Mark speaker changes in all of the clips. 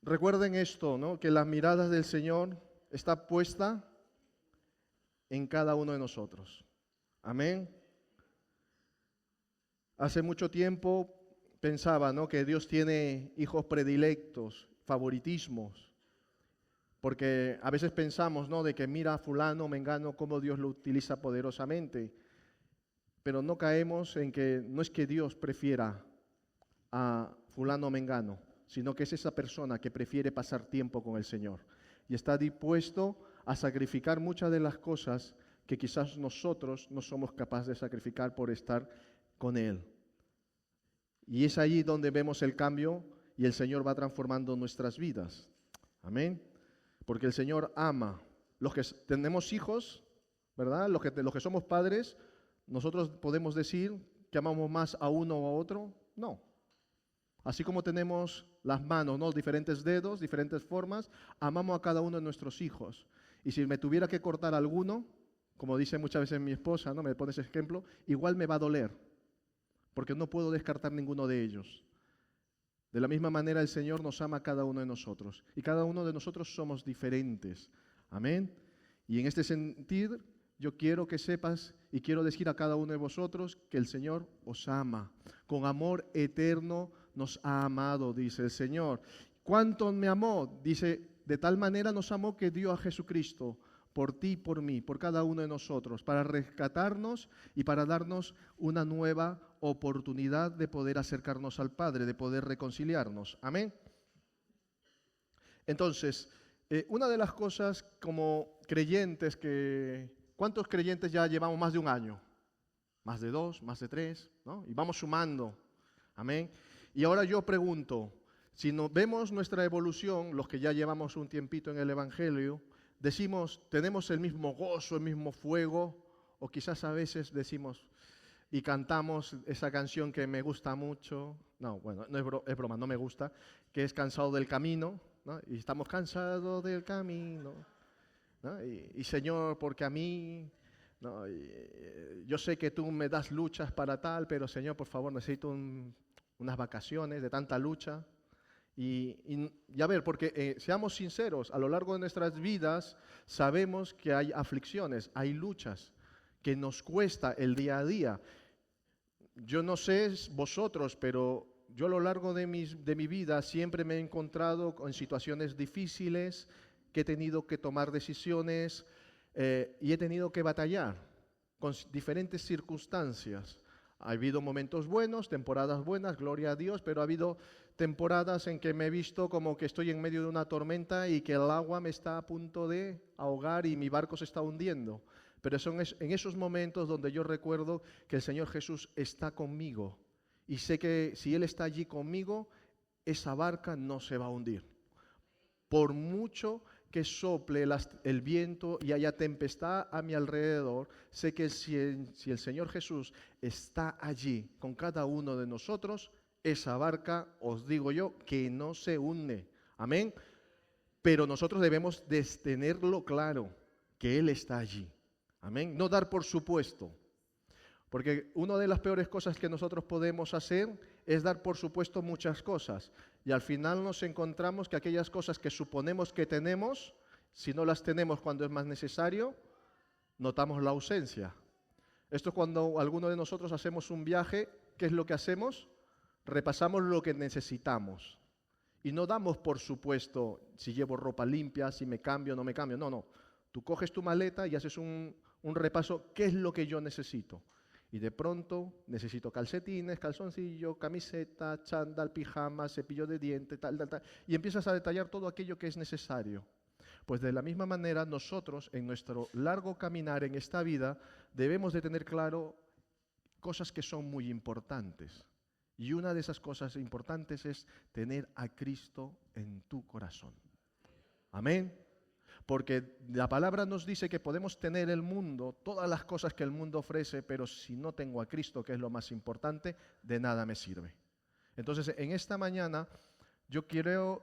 Speaker 1: Recuerden esto, ¿no? Que la mirada del Señor está puesta en cada uno de nosotros. Amén. Hace mucho tiempo pensaba, ¿no?, que Dios tiene hijos predilectos, favoritismos, porque a veces pensamos, ¿no?, de que mira a fulano, mengano, cómo Dios lo utiliza poderosamente, pero no caemos en que no es que Dios prefiera a fulano o mengano, sino que es esa persona que prefiere pasar tiempo con el Señor y está dispuesto a sacrificar muchas de las cosas que quizás nosotros no somos capaces de sacrificar por estar con Él. Y es ahí donde vemos el cambio y el Señor va transformando nuestras vidas. Amén. Porque el Señor ama. Los que tenemos hijos, ¿verdad? Los que somos padres, nosotros podemos decir que amamos más a uno o a otro. No. Así como tenemos las manos, ¿no?, diferentes dedos, diferentes formas, amamos a cada uno de nuestros hijos. Y si me tuviera que cortar alguno, como dice muchas veces mi esposa, ¿no?, me pone ese ejemplo, igual me va a doler, porque no puedo descartar ninguno de ellos. De la misma manera el Señor nos ama a cada uno de nosotros, y cada uno de nosotros somos diferentes. Amén. Y en este sentido, yo quiero que sepas y quiero decir a cada uno de vosotros que el Señor os ama. Con amor eterno nos ha amado, dice el Señor. ¿Cuánto me amó? Dice, de tal manera nos amó que dio a Jesucristo por ti y por mí, por cada uno de nosotros, para rescatarnos y para darnos una nueva oportunidad de poder acercarnos al Padre, de poder reconciliarnos. Amén. Entonces, una de las cosas como creyentes ¿cuántos creyentes ya llevamos más de un año? Más de 2, más de 3, ¿no? Y vamos sumando. Amén. Y ahora yo pregunto, si nos vemos nuestra evolución, los que ya llevamos un tiempito en el Evangelio, decimos, ¿tenemos el mismo gozo, el mismo fuego? O quizás a veces decimos y cantamos esa canción que me gusta mucho, no, bueno, no es broma, no me gusta, que es Cansado del Camino, ¿no? Y estamos cansados del camino, ¿no? Y Señor, porque a mí, ¿no?, yo sé que tú me das luchas para tal, pero Señor, por favor, necesito unas vacaciones de tanta lucha. Y a ver, porque seamos sinceros, a lo largo de nuestras vidas sabemos que hay aflicciones, hay luchas que nos cuesta el día a día. Yo no sé vosotros, pero yo a lo largo de mi vida siempre me he encontrado en situaciones difíciles, que he tenido que tomar decisiones y he tenido que batallar con diferentes circunstancias. Ha habido momentos buenos, temporadas buenas, gloria a Dios, pero ha habido temporadas en que me he visto como que estoy en medio de una tormenta y que el agua me está a punto de ahogar y mi barco se está hundiendo. Pero son en esos momentos donde yo recuerdo que el Señor Jesús está conmigo y sé que si Él está allí conmigo, esa barca no se va a hundir. Por mucho que sople el viento y haya tempestad a mi alrededor, sé que si el Señor Jesús está allí con cada uno de nosotros, esa barca, os digo yo, que no se hunde. Amén. Pero nosotros debemos de tenerlo claro, que Él está allí. Amén. No dar por supuesto. Porque una de las peores cosas que nosotros podemos hacer es dar por supuesto muchas cosas. Y al final nos encontramos que aquellas cosas que suponemos que tenemos, si no las tenemos cuando es más necesario, notamos la ausencia. Esto es cuando alguno de nosotros hacemos un viaje, ¿qué es lo que hacemos? Repasamos lo que necesitamos. Y no damos por supuesto si llevo ropa limpia, si me cambio o no me cambio. No, no. Tú coges tu maleta y haces un repaso, ¿qué es lo que yo necesito? Y de pronto necesito calcetines, calzoncillo, camiseta, chándal, pijama, cepillo de diente, tal, tal, tal. Y empiezas a detallar todo aquello que es necesario. Pues de la misma manera nosotros en nuestro largo caminar en esta vida debemos de tener claro cosas que son muy importantes. Y una de esas cosas importantes es tener a Cristo en tu corazón. Amén. Porque la palabra nos dice que podemos tener el mundo, todas las cosas que el mundo ofrece, pero si no tengo a Cristo, que es lo más importante, de nada me sirve. Entonces, en esta mañana yo quiero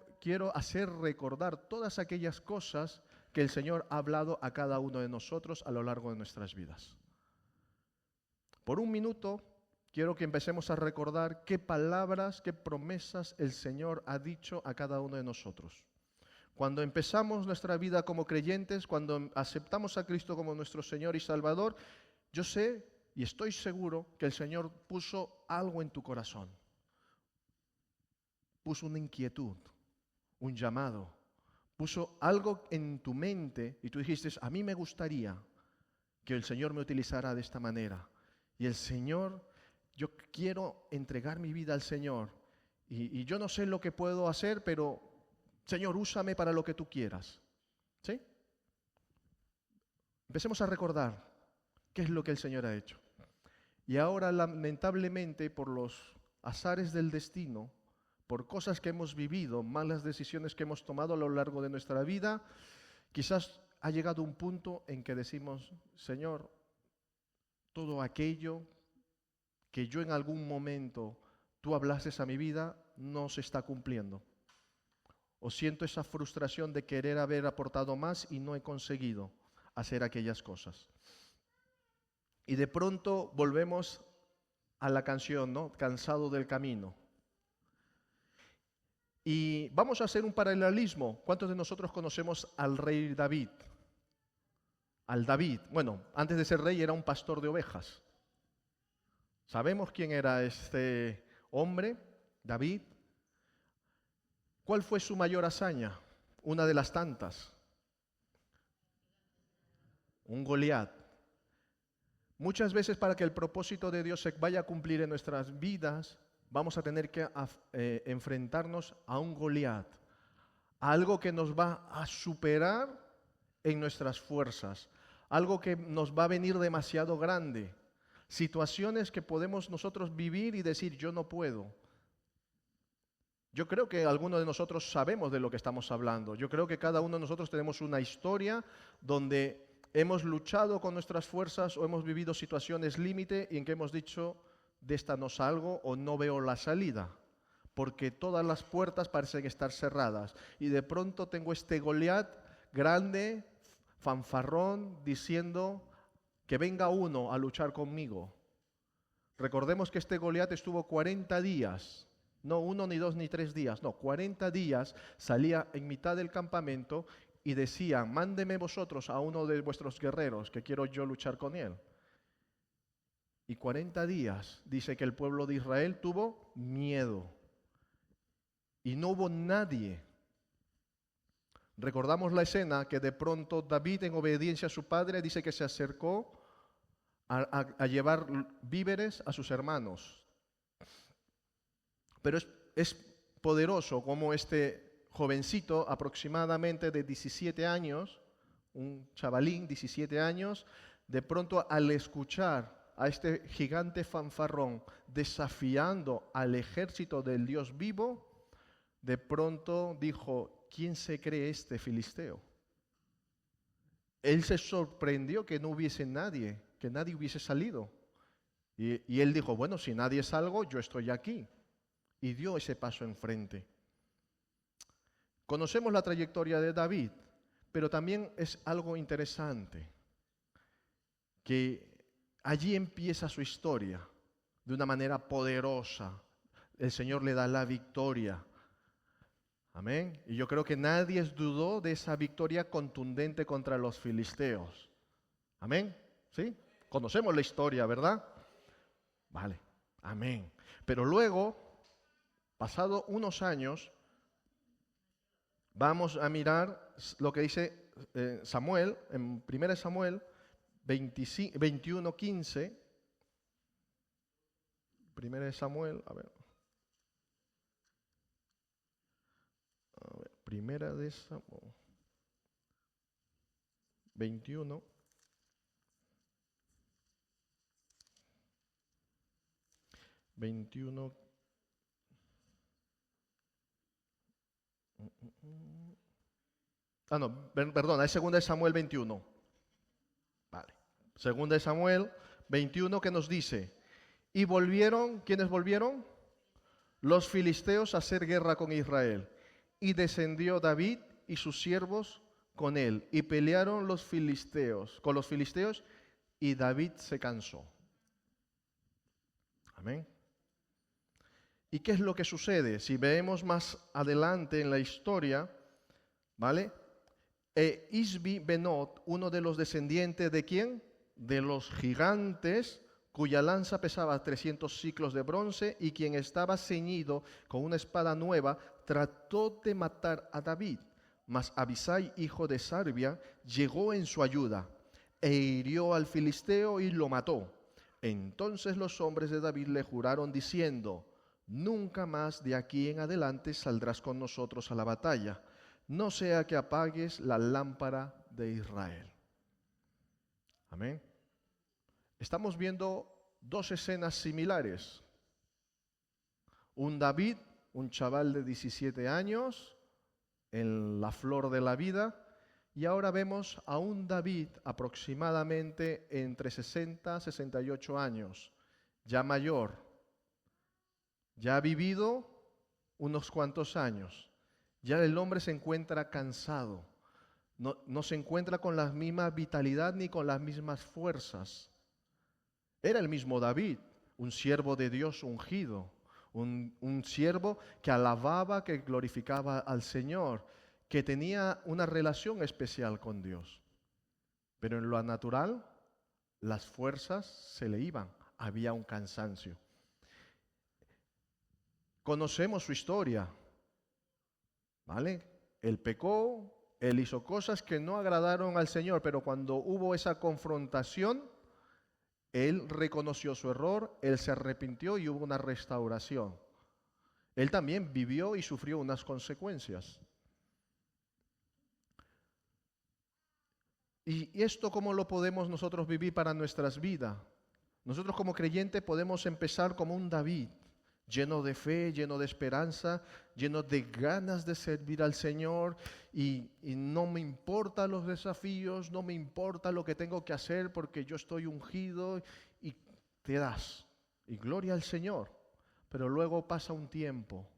Speaker 1: hacer recordar todas aquellas cosas que el Señor ha hablado a cada uno de nosotros a lo largo de nuestras vidas. Por un minuto quiero que empecemos a recordar qué palabras, qué promesas el Señor ha dicho a cada uno de nosotros. Cuando empezamos nuestra vida como creyentes, cuando aceptamos a Cristo como nuestro Señor y Salvador, yo sé y estoy seguro que el Señor puso algo en tu corazón. Puso una inquietud, un llamado. Puso algo en tu mente y tú dijiste, a mí me gustaría que el Señor me utilizara de esta manera. Y el Señor, yo quiero entregar mi vida al Señor. Y yo no sé lo que puedo hacer, pero Señor, úsame para lo que tú quieras. ¿Sí? Empecemos a recordar qué es lo que el Señor ha hecho. Y ahora, lamentablemente, por los azares del destino, por cosas que hemos vivido, malas decisiones que hemos tomado a lo largo de nuestra vida, quizás ha llegado un punto en que decimos, Señor, todo aquello que yo en algún momento tú hablases a mi vida no se está cumpliendo. O siento esa frustración de querer haber aportado más y no he conseguido hacer aquellas cosas. Y de pronto volvemos a la canción, ¿no? Cansado del camino. Y vamos a hacer un paralelismo. ¿Cuántos de nosotros conocemos al rey David? Al David. Bueno, antes de ser rey era un pastor de ovejas. ¿Sabemos quién era este hombre, David? ¿Cuál fue su mayor hazaña? Una de las tantas. Un Goliat. Muchas veces para que el propósito de Dios se vaya a cumplir en nuestras vidas, vamos a tener que enfrentarnos a un Goliat, a algo que nos va a superar en nuestras fuerzas, algo que nos va a venir demasiado grande, situaciones que podemos nosotros vivir y decir, yo no puedo. Yo creo que algunos de nosotros sabemos de lo que estamos hablando. Yo creo que cada uno de nosotros tenemos una historia donde hemos luchado con nuestras fuerzas o hemos vivido situaciones límite y en que hemos dicho, de esta no salgo o no veo la salida, porque todas las puertas parecen estar cerradas. Y de pronto tengo este Goliat grande, fanfarrón, diciendo que venga uno a luchar conmigo. Recordemos que este Goliat estuvo 40 días, no 1, ni 2, ni 3 días, no, 40 días salía en mitad del campamento y decía, mándeme vosotros a uno de vuestros guerreros que quiero yo luchar con él. Y 40 días dice que el pueblo de Israel tuvo miedo. Y no hubo nadie. Recordamos la escena que de pronto David, en obediencia a su padre, dice que se acercó a llevar víveres a sus hermanos. Pero es poderoso como este jovencito, aproximadamente de 17 años, un chavalín, 17 años, de pronto al escuchar a este gigante fanfarrón desafiando al ejército del Dios vivo, de pronto dijo, ¿quién se cree este filisteo? Él se sorprendió que no hubiese nadie, que nadie hubiese salido. Y él dijo, bueno, si nadie salgo, yo estoy aquí. Y dio ese paso enfrente. Conocemos la trayectoria de David, pero también es algo interesante que allí empieza su historia de una manera poderosa. El Señor le da la victoria. Amén. Y yo creo que nadie dudó de esa victoria contundente contra los filisteos. Amén. ¿Sí? Conocemos la historia, ¿verdad? Vale. Amén. Pero luego, pasado unos años, vamos a mirar lo que dice Samuel, en 1 Samuel 21:15. 1 Samuel, a ver. Primera de Samuel 21. Perdona, es 2 Samuel 21. Vale. 2 Samuel 21 que nos dice, y volvieron, ¿quiénes volvieron? Los filisteos a hacer guerra con Israel. Y descendió David y sus siervos con él, y pelearon con los filisteos, y David se cansó. Amén. ¿Y qué es lo que sucede? Si vemos más adelante en la historia, ¿vale? Isbi Benot, uno de los descendientes ¿de quién? De los gigantes, cuya lanza pesaba 300 siclos de bronce y quien estaba ceñido con una espada nueva, trató de matar a David. Mas Abisai, hijo de Sarbia, llegó en su ayuda e hirió al filisteo y lo mató. Entonces los hombres de David le juraron diciendo: nunca más de aquí en adelante saldrás con nosotros a la batalla, no sea que apagues la lámpara de Israel. Amén. Estamos viendo dos escenas similares. Un David, un chaval de 17 años, en la flor de la vida, y ahora vemos a un David aproximadamente entre 60 y 68 años, ya mayor, ya ha vivido unos cuantos años, ya el hombre se encuentra cansado, no se encuentra con la misma vitalidad ni con las mismas fuerzas. Era el mismo David, un siervo de Dios ungido, un siervo que alababa, que glorificaba al Señor, que tenía una relación especial con Dios. Pero en lo natural, las fuerzas se le iban, había un cansancio. Conocemos su historia, ¿vale? Él pecó, él hizo cosas que no agradaron al Señor, pero cuando hubo esa confrontación, él reconoció su error, él se arrepintió y hubo una restauración. Él también vivió y sufrió unas consecuencias. ¿Y esto cómo lo podemos nosotros vivir para nuestras vidas? Nosotros como creyentes podemos empezar como un David, lleno de fe, lleno de esperanza, lleno de ganas de servir al Señor y no me importan los desafíos, no me importa lo que tengo que hacer porque yo estoy ungido y te das. Y gloria al Señor. Pero luego pasa un tiempo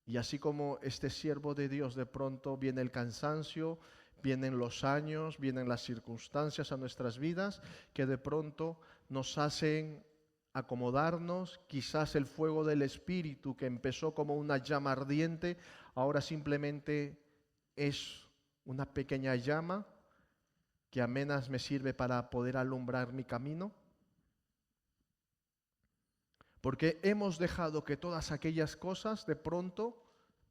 Speaker 1: y así como este siervo de Dios, de pronto viene el cansancio, vienen los años, vienen las circunstancias a nuestras vidas que de pronto nos hacen acomodarnos. Quizás el fuego del Espíritu que empezó como una llama ardiente, ahora simplemente es una pequeña llama que apenas me sirve para poder alumbrar mi camino. Porque hemos dejado que todas aquellas cosas de pronto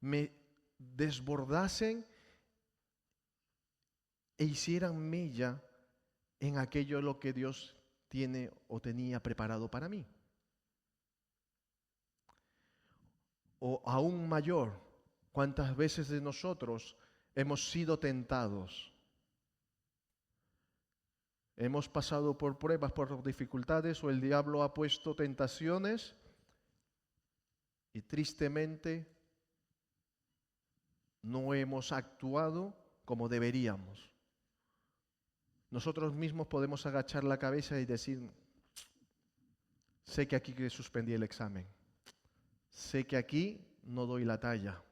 Speaker 1: me desbordasen e hicieran mella en aquello lo que Dios tiene o tenía preparado para mí. O aún mayor, ¿cuántas veces de nosotros hemos sido tentados? Hemos pasado por pruebas, por dificultades, o el diablo ha puesto tentaciones y tristemente no hemos actuado como deberíamos. Nosotros mismos podemos agachar la cabeza y decir: sé que aquí suspendí el examen, sé que aquí no doy la talla.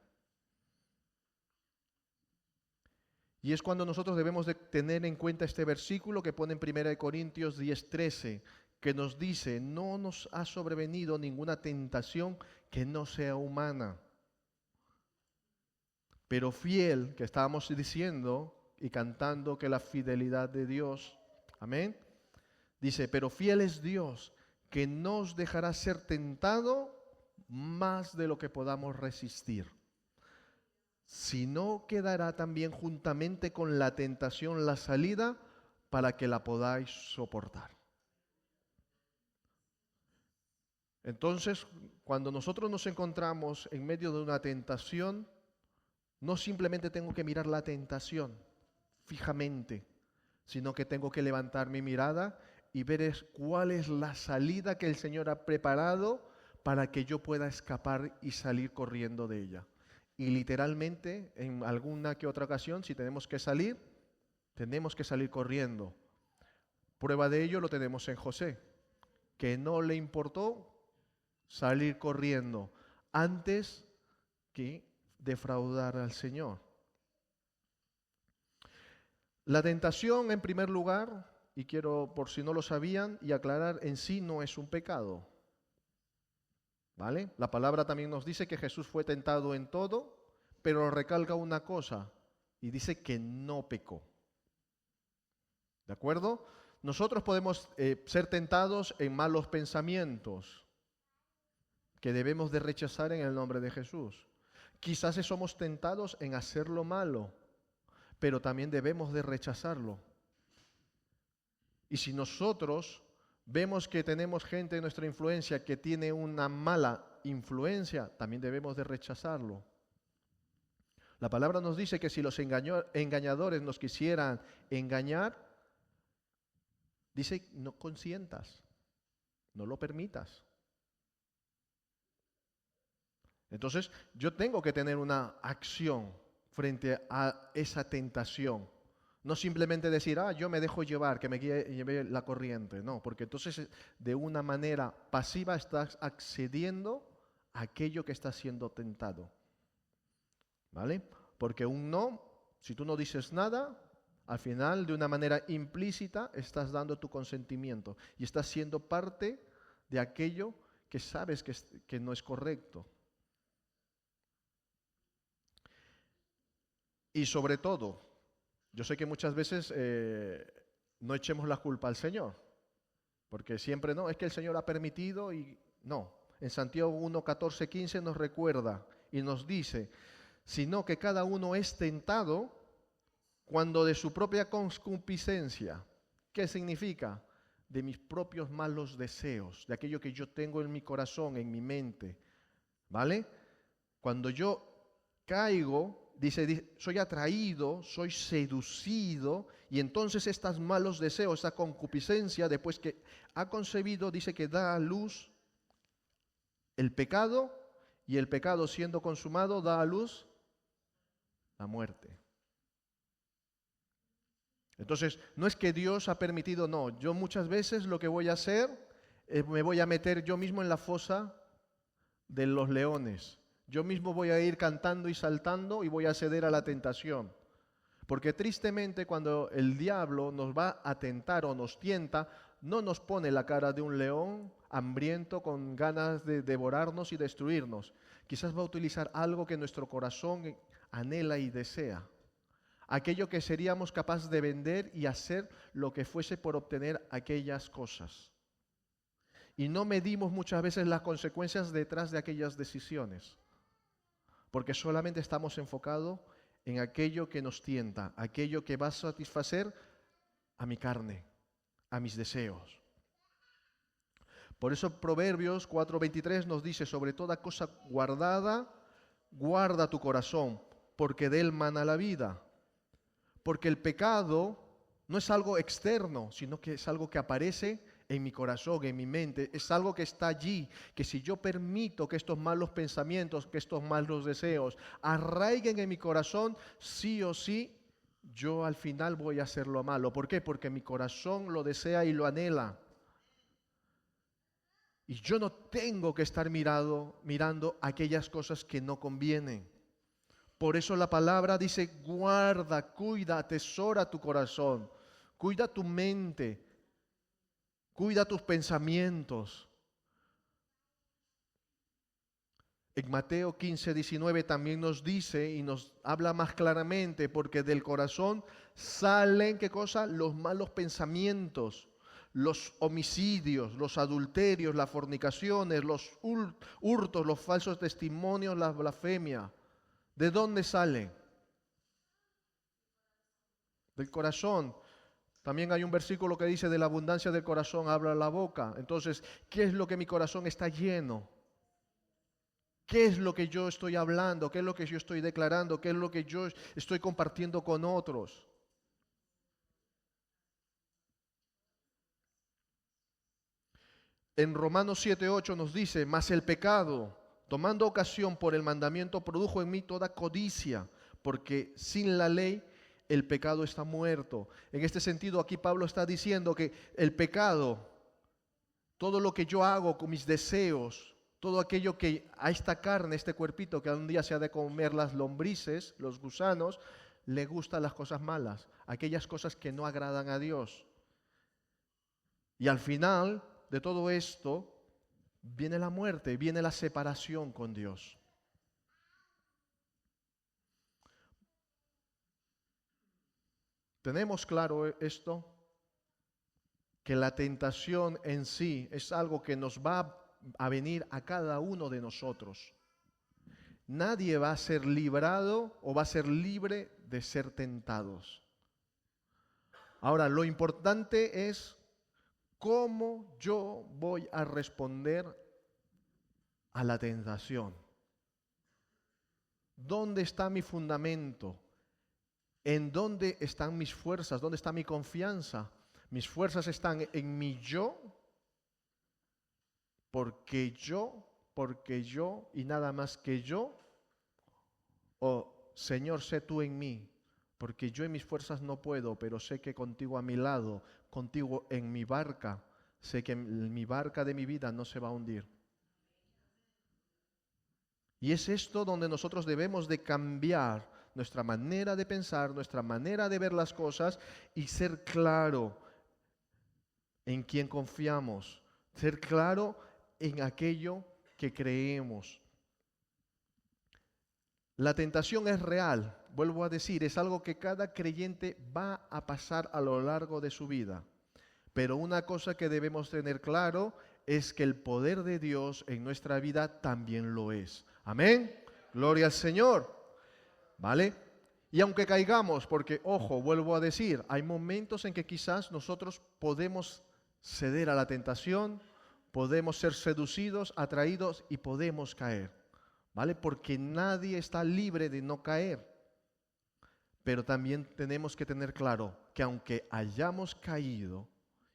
Speaker 1: Y es cuando nosotros debemos de tener en cuenta este versículo que pone en 1 Corintios 10:13, que nos dice: no nos ha sobrevenido ninguna tentación que no sea humana. Pero fiel, que estábamos diciendo y cantando que la fidelidad de Dios, amén, dice: pero fiel es Dios, que no os dejará ser tentado más de lo que podamos resistir, sino que dará también juntamente con la tentación la salida para que la podáis soportar. Entonces, cuando nosotros nos encontramos en medio de una tentación, no simplemente tengo que mirar la tentación fijamente, sino que tengo que levantar mi mirada y ver cuál es la salida que el Señor ha preparado para que yo pueda escapar y salir corriendo de ella. Y literalmente, en alguna que otra ocasión, si tenemos que salir corriendo. Prueba de ello lo tenemos en José, que no le importó salir corriendo antes que defraudar al Señor. La tentación, en primer lugar, y quiero, por si no lo sabían, y aclarar, en sí no es un pecado. ¿vale? La palabra también nos dice que Jesús fue tentado en todo, pero recalca una cosa y dice que no pecó. ¿De acuerdo? Nosotros podemos ser tentados en malos pensamientos que debemos de rechazar en el nombre de Jesús. Quizás somos tentados en hacer lo malo, pero también debemos de rechazarlo. Y si nosotros vemos que tenemos gente en nuestra influencia que tiene una mala influencia, también debemos de rechazarlo. La palabra nos dice que si los engañadores nos quisieran engañar, dice, no consientas, no lo permitas. Entonces, yo tengo que tener una acción frente a esa tentación. No simplemente decir, yo me dejo llevar, que me lleve la corriente. No, porque entonces de una manera pasiva estás accediendo a aquello que está siendo tentado. ¿Vale? Porque un no, si tú no dices nada, al final de una manera implícita estás dando tu consentimiento y estás siendo parte de aquello que sabes que no es correcto. Y sobre todo, yo sé que muchas veces no echemos la culpa al Señor, porque siempre no, es que el Señor ha permitido y no. En Santiago 1, 14, 15 nos recuerda y nos dice, sino que cada uno es tentado cuando de su propia concupiscencia, ¿qué significa? De mis propios malos deseos, de aquello que yo tengo en mi corazón, en mi mente, ¿vale? Cuando yo caigo, dice, soy atraído, soy seducido, y entonces estos malos deseos, esta concupiscencia, después que ha concebido, dice que da a luz el pecado, y el pecado siendo consumado da a luz la muerte. Entonces, no es que Dios ha permitido, no. Yo muchas veces lo que voy a hacer es me voy a meter yo mismo en la fosa de los leones. Yo mismo voy a ir cantando y saltando y voy a ceder a la tentación. Porque tristemente cuando el diablo nos va a tentar o nos tienta, no nos pone la cara de un león hambriento con ganas de devorarnos y destruirnos. Quizás va a utilizar algo que nuestro corazón anhela y desea. Aquello que seríamos capaces de vender y hacer lo que fuese por obtener aquellas cosas. Y no medimos muchas veces las consecuencias detrás de aquellas decisiones, porque solamente estamos enfocados en aquello que nos tienta, aquello que va a satisfacer a mi carne, a mis deseos. Por eso Proverbios 4:23 nos dice, sobre toda cosa guardada, guarda tu corazón, porque de él mana la vida. Porque el pecado no es algo externo, sino que es algo que aparece en mi corazón, en mi mente. Es algo que está allí, que si yo permito que estos malos pensamientos, que estos malos deseos arraiguen en mi corazón, sí o sí, yo al final voy a hacer lo malo. ¿Por qué? Porque mi corazón lo desea y lo anhela. Y yo no tengo que estar mirando aquellas cosas que no convienen. Por eso la palabra dice, guarda, cuida, atesora tu corazón, cuida tu mente, cuida tus pensamientos. En Mateo 15:19 también nos dice y nos habla más claramente, porque del corazón salen, ¿qué cosa? Los malos pensamientos, los homicidios, los adulterios, las fornicaciones, los hurtos, los falsos testimonios, la blasfemia. ¿De dónde salen? Del corazón. También hay un versículo que dice, de la abundancia del corazón habla la boca. Entonces, ¿qué es lo que mi corazón está lleno? ¿Qué es lo que yo estoy hablando? ¿Qué es lo que yo estoy declarando? ¿Qué es lo que yo estoy compartiendo con otros? En Romanos 7:8 nos dice, mas el pecado, tomando ocasión por el mandamiento, produjo en mí toda codicia, porque sin la ley el pecado está muerto. En este sentido, aquí Pablo está diciendo que el pecado, todo lo que yo hago con mis deseos, todo aquello que a esta carne, este cuerpito que un día se ha de comer las lombrices, los gusanos, le gustan las cosas malas, aquellas cosas que no agradan a Dios. Y al final de todo esto, viene la muerte, viene la separación con Dios. ¿Tenemos claro esto? Que la tentación en sí es algo que nos va a venir a cada uno de nosotros. Nadie va a ser librado o va a ser libre de ser tentados. Ahora, lo importante es cómo yo voy a responder a la tentación. ¿Dónde está mi fundamento? ¿En dónde están mis fuerzas? ¿Dónde está mi confianza? ¿Mis fuerzas están en mi yo? Porque yo y nada más que yo. O Señor, sé tú en mí, porque yo en mis fuerzas no puedo, pero sé que contigo a mi lado, contigo en mi barca, sé que mi barca de mi vida no se va a hundir. Y es esto donde nosotros debemos de cambiar nuestra manera de pensar, nuestra manera de ver las cosas y ser claro en quién confiamos, ser claro en aquello que creemos. La tentación es real, vuelvo a decir, es algo que cada creyente va a pasar a lo largo de su vida. Pero una cosa que debemos tener claro es que el poder de Dios en nuestra vida también lo es. Amén. Gloria al Señor. ¿Vale? Y aunque caigamos, porque, ojo, vuelvo a decir, hay momentos en que quizás nosotros podemos ceder a la tentación, podemos ser seducidos, atraídos y podemos caer. ¿Vale? Porque nadie está libre de no caer. Pero también tenemos que tener claro que aunque hayamos caído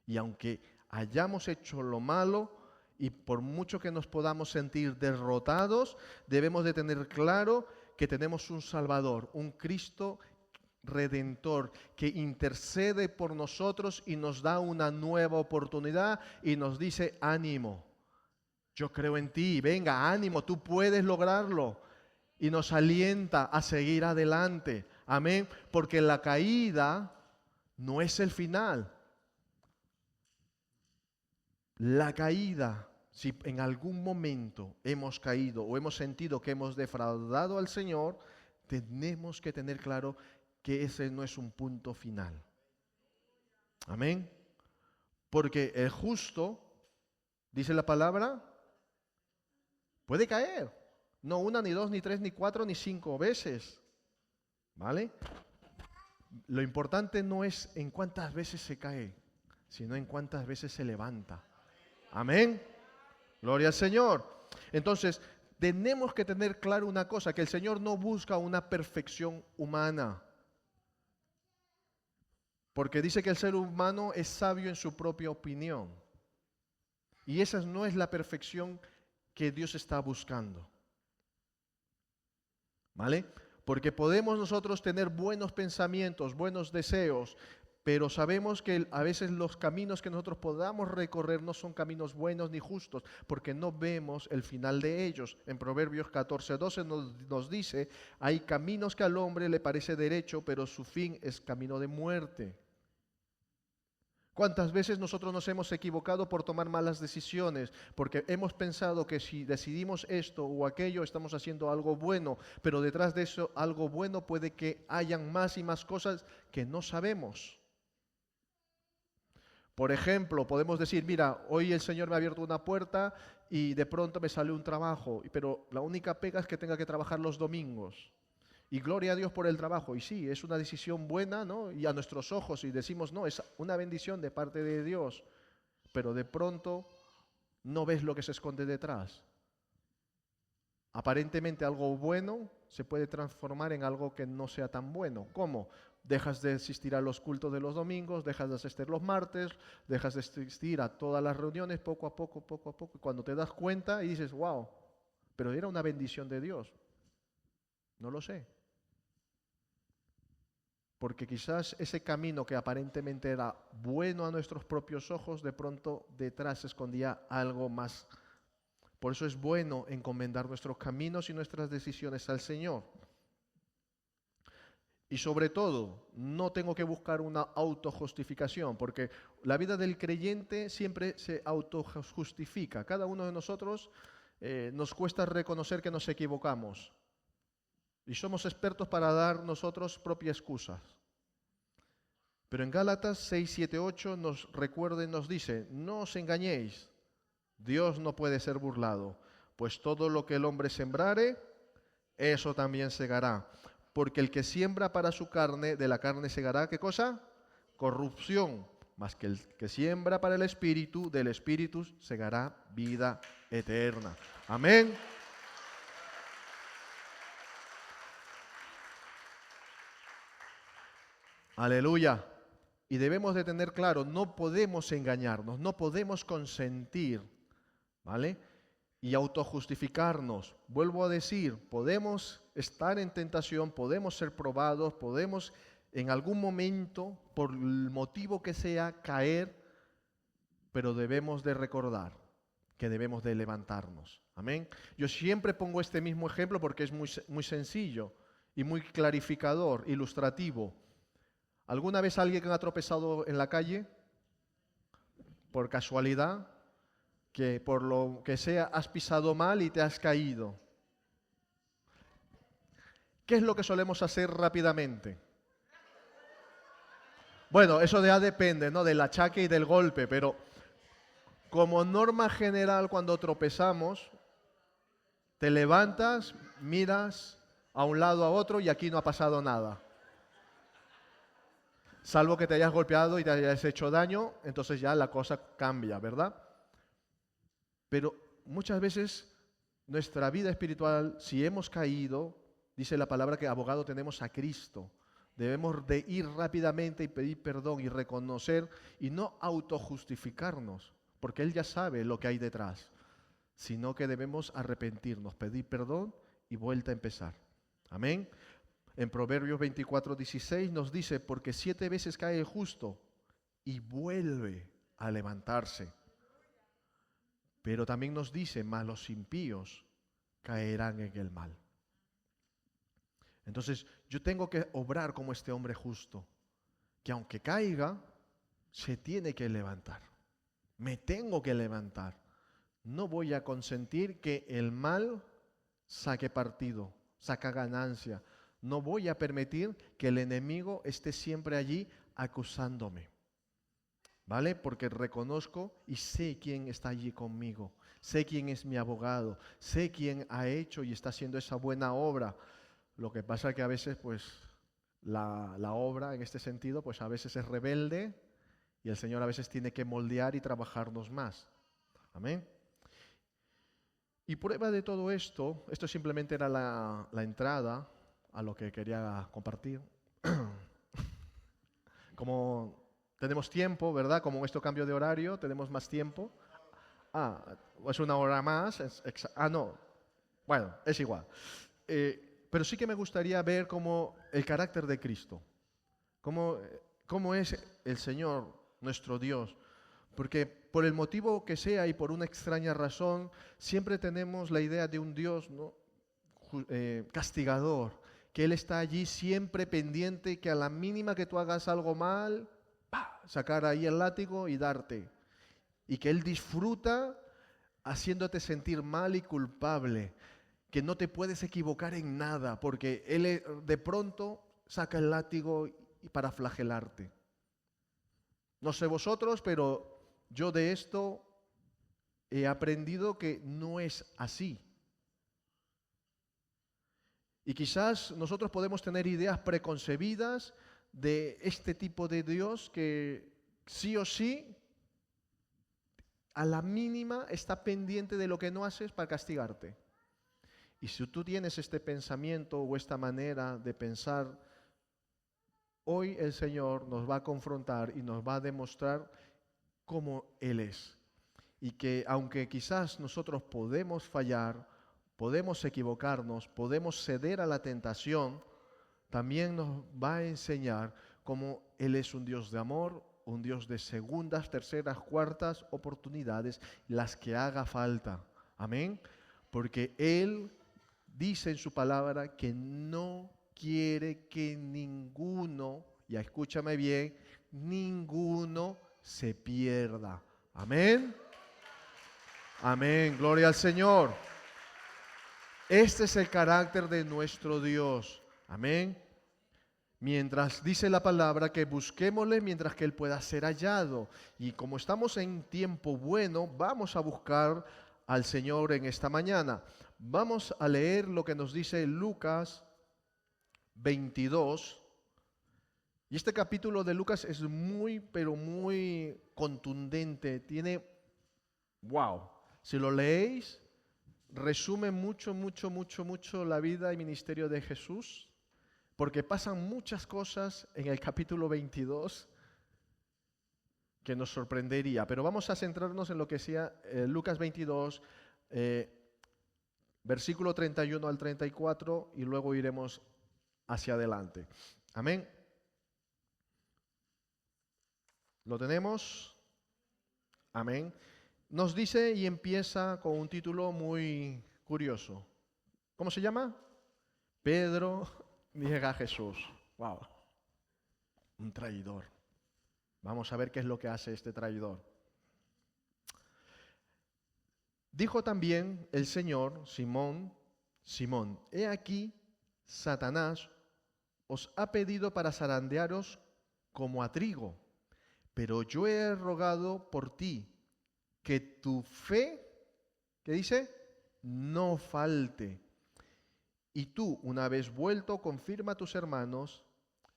Speaker 1: y aunque hayamos hecho lo malo y por mucho que nos podamos sentir derrotados, debemos de tener claro que tenemos un Salvador, un Cristo Redentor que intercede por nosotros y nos da una nueva oportunidad y nos dice: ánimo, yo creo en ti, venga, ánimo, tú puedes lograrlo. Y nos alienta a seguir adelante. Amén. Porque la caída no es el final. La caída, si en algún momento hemos caído o hemos sentido que hemos defraudado al Señor, tenemos que tener claro que ese no es un punto final. Amén. Porque el justo, dice la palabra, puede caer. No una, ni dos, ni tres, ni cuatro, ni 5 veces. ¿Vale? Lo importante no es en cuántas veces se cae, sino en cuántas veces se levanta. Amén. Gloria al Señor. Entonces, tenemos que tener claro una cosa, que el Señor no busca una perfección humana. Porque dice que el ser humano es sabio en su propia opinión. Y esa no es la perfección que Dios está buscando. ¿Vale? Porque podemos nosotros tener buenos pensamientos, buenos deseos, pero sabemos que a veces los caminos que nosotros podamos recorrer no son caminos buenos ni justos, porque no vemos el final de ellos. En Proverbios 14:12 nos dice: hay caminos que al hombre le parece derecho, pero su fin es camino de muerte. ¿Cuántas veces nosotros nos hemos equivocado por tomar malas decisiones? Porque hemos pensado que si decidimos esto o aquello estamos haciendo algo bueno, pero detrás de eso algo bueno puede que hayan más y más cosas que no sabemos. Por ejemplo, podemos decir: mira, hoy el Señor me ha abierto una puerta y de pronto me sale un trabajo, pero la única pega es que tenga que trabajar los domingos. Y gloria a Dios por el trabajo. Y sí, es una decisión buena, ¿no? Y a nuestros ojos, y decimos: no, es una bendición de parte de Dios. Pero de pronto no ves lo que se esconde detrás. Aparentemente algo bueno se puede transformar en algo que no sea tan bueno. ¿Cómo? Dejas de asistir a los cultos de los domingos, dejas de asistir los martes, dejas de asistir a todas las reuniones poco a poco, poco a poco. Y cuando te das cuenta y dices: wow, pero era una bendición de Dios. No lo sé. Porque quizás ese camino que aparentemente era bueno a nuestros propios ojos, de pronto detrás se escondía algo más. Por eso es bueno encomendar nuestros caminos y nuestras decisiones al Señor. Y sobre todo, no tengo que buscar una autojustificación, porque la vida del creyente siempre se autojustifica. Cada uno de nosotros nos cuesta reconocer que nos equivocamos. Y somos expertos para dar nosotros propias excusas. Pero en Gálatas 6, 7, 8 nos recuerda y nos dice, no os engañéis, Dios no puede ser burlado, pues todo lo que el hombre sembrare, eso también segará. Porque el que siembra para su carne, de la carne segará, ¿qué cosa? Corrupción. Mas que el que siembra para el Espíritu, del Espíritu segará vida eterna. Amén. Aleluya. Y debemos de tener claro, no podemos engañarnos, no podemos consentir, ¿vale? Y autojustificarnos. Vuelvo a decir, podemos estar en tentación, podemos ser probados, podemos en algún momento, por el motivo que sea, caer, pero debemos de recordar que debemos de levantarnos. Amén. Yo siempre pongo este mismo ejemplo porque es muy sencillo y muy clarificador, ilustrativo. ¿Alguna vez alguien ha tropezado en la calle por casualidad? Que por lo que sea has pisado mal y te has caído. ¿Qué es lo que solemos hacer rápidamente? Bueno, eso ya depende, ¿no? Del achaque y del golpe, pero como norma general cuando tropezamos, te levantas, miras a un lado a otro y aquí no ha pasado nada. Salvo que te hayas golpeado y te hayas hecho daño, entonces ya la cosa cambia, ¿verdad? Pero muchas veces nuestra vida espiritual, si hemos caído, dice la palabra que abogado tenemos a Cristo. Debemos de ir rápidamente y pedir perdón y reconocer y no autojustificarnos, porque Él ya sabe lo que hay detrás, sino que debemos arrepentirnos, pedir perdón y vuelta a empezar. Amén. En Proverbios 24:16 nos dice, porque 7 veces cae el justo y vuelve a levantarse. Pero también nos dice, mas los impíos caerán en el mal. Entonces, yo tengo que obrar como este hombre justo, que aunque caiga, se tiene que levantar. Me tengo que levantar. No voy a consentir que el mal saque partido, saque ganancia. No voy a permitir que el enemigo esté siempre allí acusándome. ¿Vale? Porque reconozco y sé quién está allí conmigo. Sé quién es mi abogado. Sé quién ha hecho y está haciendo esa buena obra. Lo que pasa es que a veces, pues, la obra en este sentido, pues a veces es rebelde y el Señor a veces tiene que moldear y trabajarnos más. Amén. Y prueba de todo esto, esto simplemente era la entrada a lo que quería compartir. Como tenemos tiempo, ¿verdad? Como esto cambio de horario, tenemos más tiempo. Es una hora más. No. Bueno, es igual. Pero sí que me gustaría ver cómo el carácter de Cristo. Cómo es el Señor, nuestro Dios. Porque por el motivo que sea y por una extraña razón, siempre tenemos la idea de un Dios, ¿no? Castigador. Que Él está allí siempre pendiente, que a la mínima que tú hagas algo mal, sacar ahí el látigo y darte. Y que Él disfruta haciéndote sentir mal y culpable. Que no te puedes equivocar en nada, porque Él de pronto saca el látigo para flagelarte. No sé vosotros, pero yo de esto he aprendido que no es así. Y quizás nosotros podemos tener ideas preconcebidas de este tipo de Dios que sí o sí, a la mínima, está pendiente de lo que no haces para castigarte. Y si tú tienes este pensamiento o esta manera de pensar, hoy el Señor nos va a confrontar y nos va a demostrar cómo Él es. Y que aunque quizás nosotros podemos fallar, podemos equivocarnos, podemos ceder a la tentación, también nos va a enseñar cómo Él es un Dios de amor, un Dios de segundas, terceras, cuartas oportunidades, las que haga falta. Amén. Porque Él dice en su palabra que no quiere que ninguno, ya escúchame bien, ninguno se pierda. Amén. Amén. Gloria al Señor. Este es el carácter de nuestro Dios. Amén. Mientras dice la palabra que busquémosle mientras que Él pueda ser hallado. Y como estamos en tiempo bueno, vamos a buscar al Señor en esta mañana. Vamos a leer lo que nos dice Lucas 22. Y este capítulo de Lucas es muy, pero muy contundente. Tiene, wow, si lo leéis, resume mucho la vida y ministerio de Jesús. Porque pasan muchas cosas en el capítulo 22 que nos sorprendería. Pero vamos a centrarnos en lo que decía Lucas 22, versículo 31 al 34, y luego iremos hacia adelante. Amén. ¿Lo tenemos? Amén. Nos dice y empieza con un título muy curioso. ¿Cómo se llama? Pedro niega a Jesús. Wow. Un traidor. Vamos a ver qué es lo que hace este traidor. Dijo también el Señor, Simón, Simón, he aquí, Satanás os ha pedido para zarandearos como a trigo, pero yo he rogado por ti que tu fe, ¿qué dice? No falte. Y tú, una vez vuelto, confirma a tus hermanos.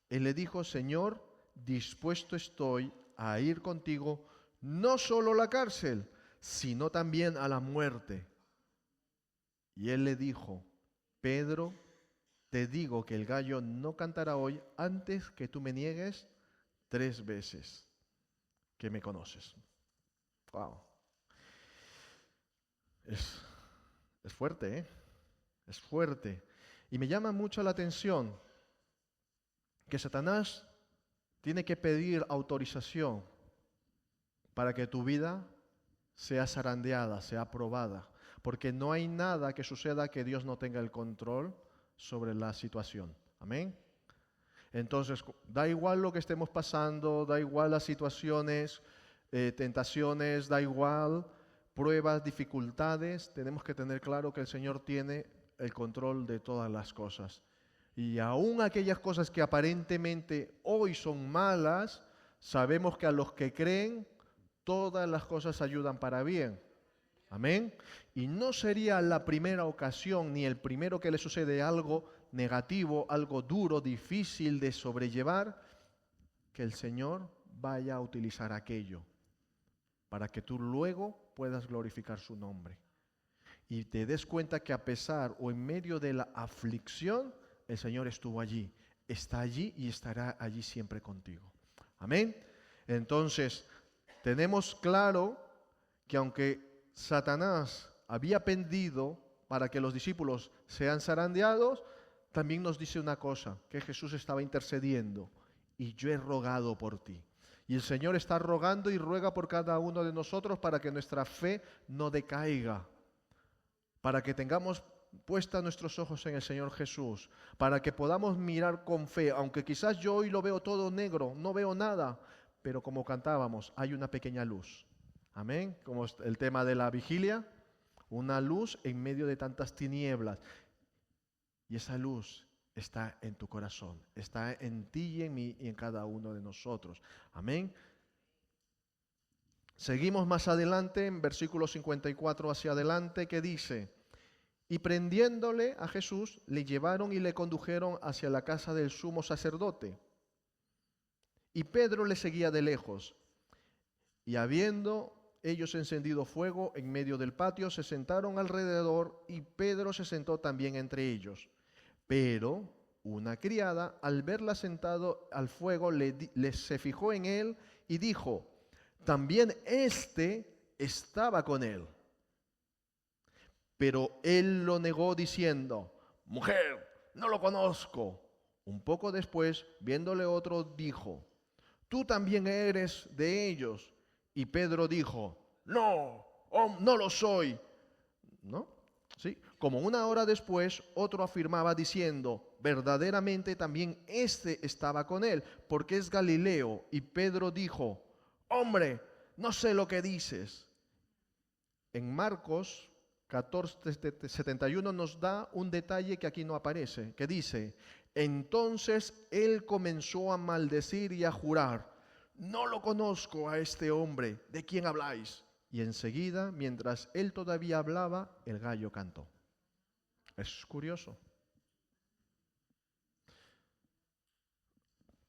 Speaker 1: Él le dijo, Señor, dispuesto estoy a ir contigo, no solo a la cárcel, sino también a la muerte. Y él le dijo, Pedro, te digo que el gallo no cantará hoy antes que tú me niegues 3 veces que me conoces. Wow. Es fuerte, ¿eh? Es fuerte. Y me llama mucho la atención que Satanás tiene que pedir autorización para que tu vida sea zarandeada, sea probada. Porque no hay nada que suceda que Dios no tenga el control sobre la situación. Amén. Entonces, da igual lo que estemos pasando, da igual las situaciones, tentaciones, da igual pruebas, dificultades, tenemos que tener claro que el Señor tiene el control de todas las cosas. Y aún aquellas cosas que aparentemente hoy son malas, sabemos que a los que creen, todas las cosas ayudan para bien. Amén. Y no sería la primera ocasión ni el primero que le sucede algo negativo, algo duro, difícil de sobrellevar, que el Señor vaya a utilizar aquello para que tú luego puedas glorificar su nombre. Y te des cuenta que a pesar o en medio de la aflicción, el Señor estuvo allí, está allí y estará allí siempre contigo. Amén. Entonces, tenemos claro que aunque Satanás había pedido para que los discípulos sean zarandeados, también nos dice una cosa, que Jesús estaba intercediendo y yo he rogado por ti. Y el Señor está rogando y ruega por cada uno de nosotros para que nuestra fe no decaiga, para que tengamos puestos nuestros ojos en el Señor Jesús, para que podamos mirar con fe, aunque quizás yo hoy lo veo todo negro, no veo nada, pero como cantábamos, hay una pequeña luz. Amén, como el tema de la vigilia, una luz en medio de tantas tinieblas. Y esa luz está en tu corazón, está en ti y en mí y en cada uno de nosotros. Amén. Seguimos más adelante en versículo 54 hacia adelante, que dice, y prendiéndole a Jesús, le llevaron y le condujeron hacia la casa del sumo sacerdote. Y Pedro le seguía de lejos. Y habiendo ellos encendido fuego en medio del patio, se sentaron alrededor y Pedro se sentó también entre ellos. Pero una criada, al verla sentado al fuego, se fijó en él y dijo, también éste estaba con él. Pero él lo negó diciendo, mujer, no lo conozco. Un poco después, viéndole otro, dijo, tú también eres de ellos. Y Pedro dijo, no, no lo soy. ¿No? ¿Sí? Como una hora después, otro afirmaba diciendo, verdaderamente también este estaba con él, porque es Galileo. Y Pedro dijo, hombre, no sé lo que dices. En Marcos 14:71 nos da un detalle que aquí no aparece, que dice, entonces él comenzó a maldecir y a jurar, no lo conozco a este hombre, ¿de quién habláis? Y enseguida, mientras él todavía hablaba, el gallo cantó. Es curioso.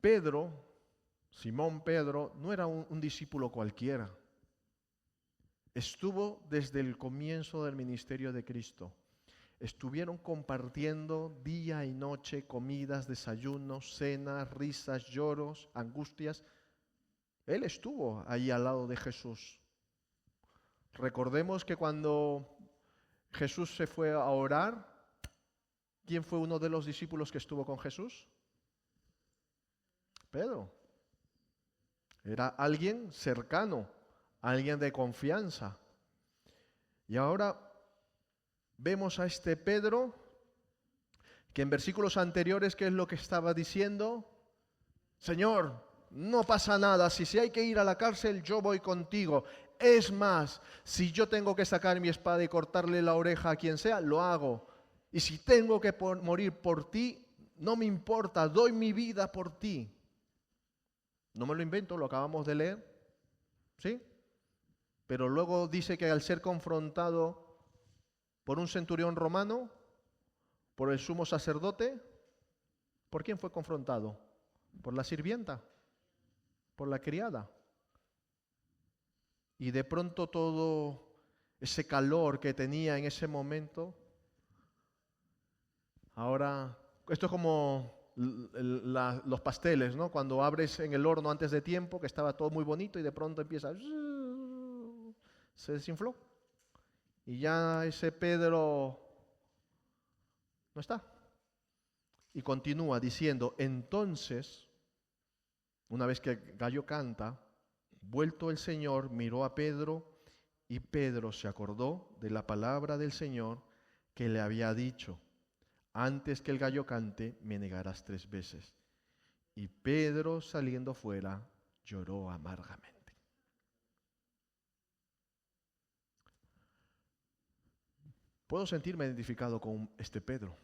Speaker 1: Pedro, Simón Pedro, no era un discípulo cualquiera. Estuvo desde el comienzo del ministerio de Cristo. Estuvieron compartiendo día y noche comidas, desayunos, cenas, risas, lloros, angustias. Él estuvo ahí al lado de Jesús. Recordemos que cuando Jesús se fue a orar, ¿quién fue uno de los discípulos que estuvo con Jesús? Pedro. Era alguien cercano, alguien de confianza. Y ahora vemos a este Pedro que en versículos anteriores, ¿qué es lo que estaba diciendo? Señor, no pasa nada, si hay que ir a la cárcel, yo voy contigo. Es más, si yo tengo que sacar mi espada y cortarle la oreja a quien sea, lo hago. Y si tengo que morir por ti, no me importa, doy mi vida por ti. No me lo invento, lo acabamos de leer, ¿sí? Pero luego dice que al ser confrontado por un centurión romano, por el sumo sacerdote, ¿por quién fue confrontado? Por la sirvienta, por la criada. Y de pronto todo ese calor que tenía en ese momento, ahora, esto es como los pasteles, ¿no? Cuando abres en el horno antes de tiempo, que estaba todo muy bonito y de pronto empieza, se desinfló. Y ya ese Pedro no está. Y continúa diciendo, entonces, una vez que el gallo canta, vuelto el Señor, miró a Pedro y Pedro se acordó de la palabra del Señor que le había dicho, antes que el gallo cante, me negarás 3 veces. Y Pedro, saliendo fuera, lloró amargamente. Puedo sentirme identificado con este Pedro.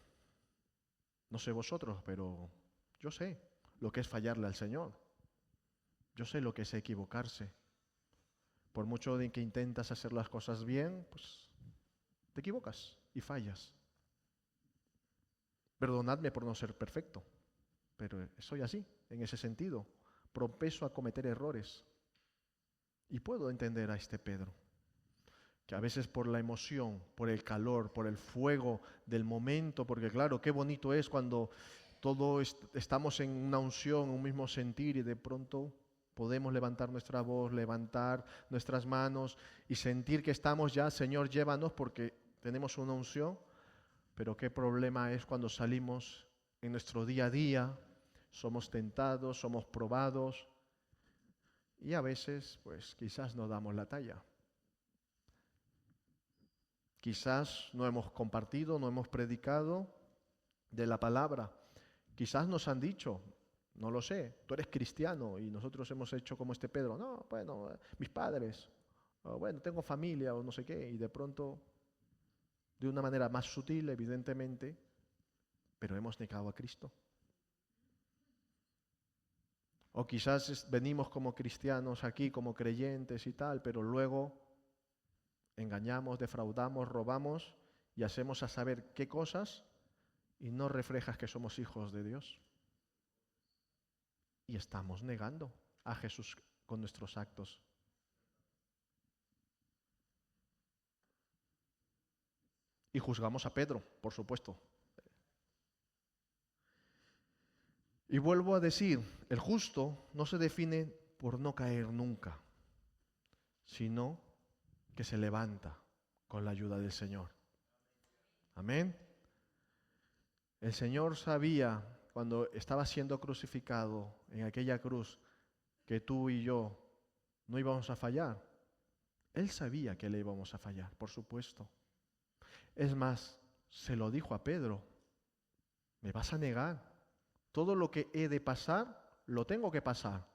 Speaker 1: No sé vosotros, pero yo sé lo que es fallarle al Señor. Yo sé lo que es equivocarse. Por mucho de que intentas hacer las cosas bien, pues te equivocas y fallas. Perdonadme por no ser perfecto, pero soy así, en ese sentido, propenso a cometer errores. Y puedo entender a este Pedro, que a veces por la emoción, por el calor, por el fuego del momento, porque claro, qué bonito es cuando todos estamos en una unción, un mismo sentir y de pronto podemos levantar nuestra voz, levantar nuestras manos y sentir que estamos ya, Señor, llévanos porque tenemos una unción. Pero qué problema es cuando salimos en nuestro día a día, somos tentados, somos probados y a veces, pues quizás no damos la talla. Quizás no hemos compartido, no hemos predicado de la palabra. Quizás nos han dicho, no lo sé, tú eres cristiano y nosotros hemos hecho como este Pedro. No, bueno, mis padres, o bueno, tengo familia o no sé qué, y de pronto, de una manera más sutil, evidentemente, pero hemos negado a Cristo. O quizás venimos como cristianos aquí, como creyentes y tal, pero luego engañamos, defraudamos, robamos y hacemos a saber qué cosas y no reflejas que somos hijos de Dios. Y estamos negando a Jesús con nuestros actos. Y juzgamos a Pedro, por supuesto. Y vuelvo a decir, el justo no se define por no caer nunca, sino que se levanta con la ayuda del Señor. Amén. El Señor sabía cuando estaba siendo crucificado en aquella cruz que tú y yo no íbamos a fallar. Él sabía que le íbamos a fallar, por supuesto. Es más, se lo dijo a Pedro, me vas a negar. Todo lo que he de pasar, lo tengo que pasar.